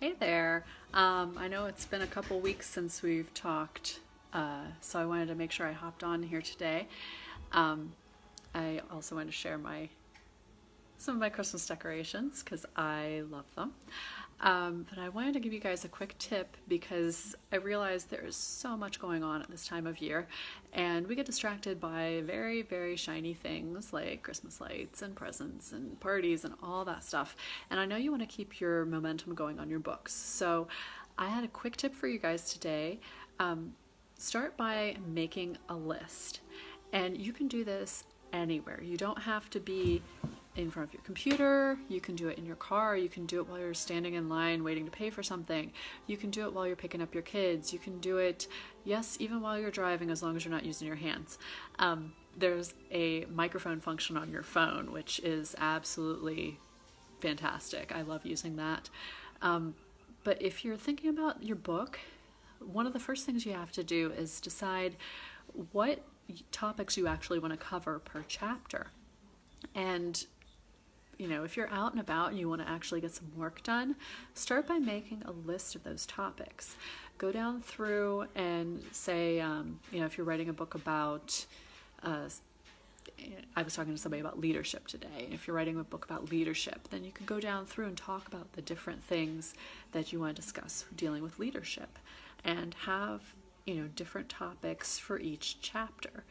Hey there. I know it's been a couple weeks since we've talked, so I wanted to make sure I hopped on here today. Um, I also wanted to share some of my Christmas decorations because I love them. But I wanted to give you guys a quick tip because I realize there's so much going on at this time of year, and we get distracted by very, very shiny things like Christmas lights and presents and parties and all that stuff. And I know you want to keep your momentum going on your books. So I had a quick tip for you guys today. Start by making a list. And you can do this anywhere. You don't have to be in front of your computer. You can do it in your car. You can do it while you're standing in line waiting to pay for something. You can do it while you're picking up your kids. You can do it, yes, even while you're driving, as long as you're not using your hands. There's a microphone function on your phone, which is absolutely fantastic. I love using that. But if you're thinking about your book, one of the first things you have to do is decide what topics you actually want to cover per chapter. And if you're out and about and you want to actually get some work done, start by making a list of those topics. Go down through and say, if you're writing a book about, I was talking to somebody about leadership today. If you're writing a book about leadership, then you can go down through and talk about the different things that you want to discuss dealing with leadership and have different topics for each chapter.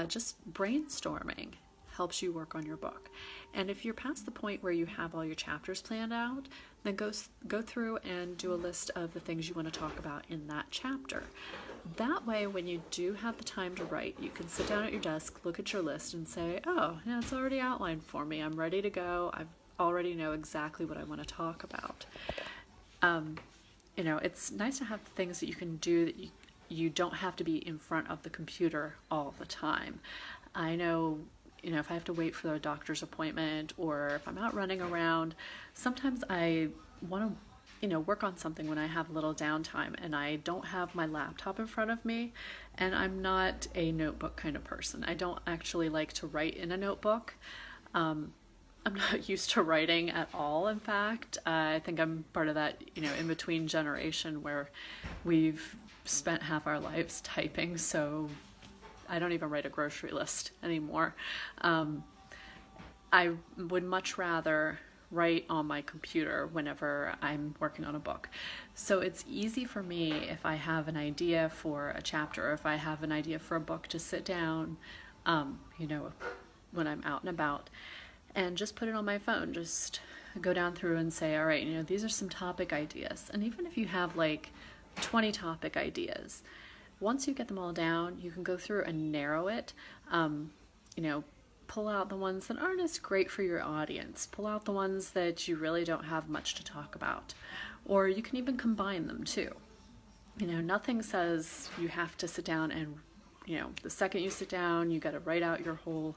Just brainstorming helps you work on your book. And if you're past the point where you have all your chapters planned out, then go through and do a list of the things you want to talk about in that chapter. That way, when you do have the time to write, you can sit down at your desk, look at your list and say, oh, yeah, it's already outlined for me. I'm ready to go. I already know exactly what I want to talk about. It's nice to have things that you can do that you don't have to be in front of the computer all the time. I know, if I have to wait for the doctor's appointment or if I'm out running around, sometimes I want to, work on something when I have a little downtime and I don't have my laptop in front of me, and I'm not a notebook kind of person. I don't actually like to write in a notebook. I'm not used to writing at all, in fact. I think I'm part of that, in-between generation where we've spent half our lives typing, so I don't even write a grocery list anymore. I would much rather write on my computer whenever I'm working on a book. So it's easy for me if I have an idea for a chapter or if I have an idea for a book to sit down, when I'm out and about and just put it on my phone. Just go down through and say, all right, these are some topic ideas. And even if you have like 20 topic ideas, once you get them all down, you can go through and narrow it. Pull out the ones that aren't as great for your audience. Pull out the ones that you really don't have much to talk about. Or you can even combine them too. Nothing says you have to sit down and, the second you sit down, you got to write out your whole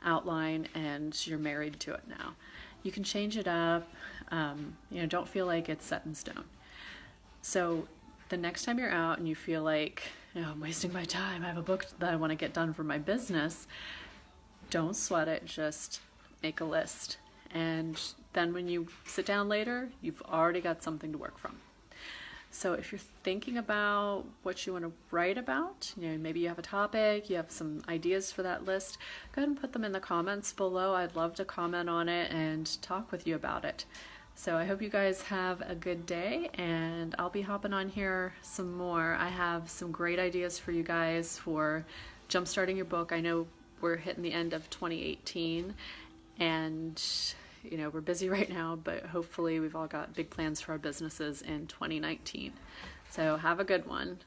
outline and you're married to it now. You can change it up. Don't feel like it's set in stone. So the next time you're out and you feel like, I'm wasting my time, I have a book that I want to get done for my business, don't sweat it, just make a list. And then when you sit down later, you've already got something to work from. So if you're thinking about what you want to write about, maybe you have a topic, you have some ideas for that list, go ahead and put them in the comments below. I'd love to comment on it and talk with you about it. So I hope you guys have a good day, and I'll be hopping on here some more. I have some great ideas for you guys for jumpstarting your book. I know we're hitting the end of 2018, and we're busy right now, but hopefully we've all got big plans for our businesses in 2019. So have a good one.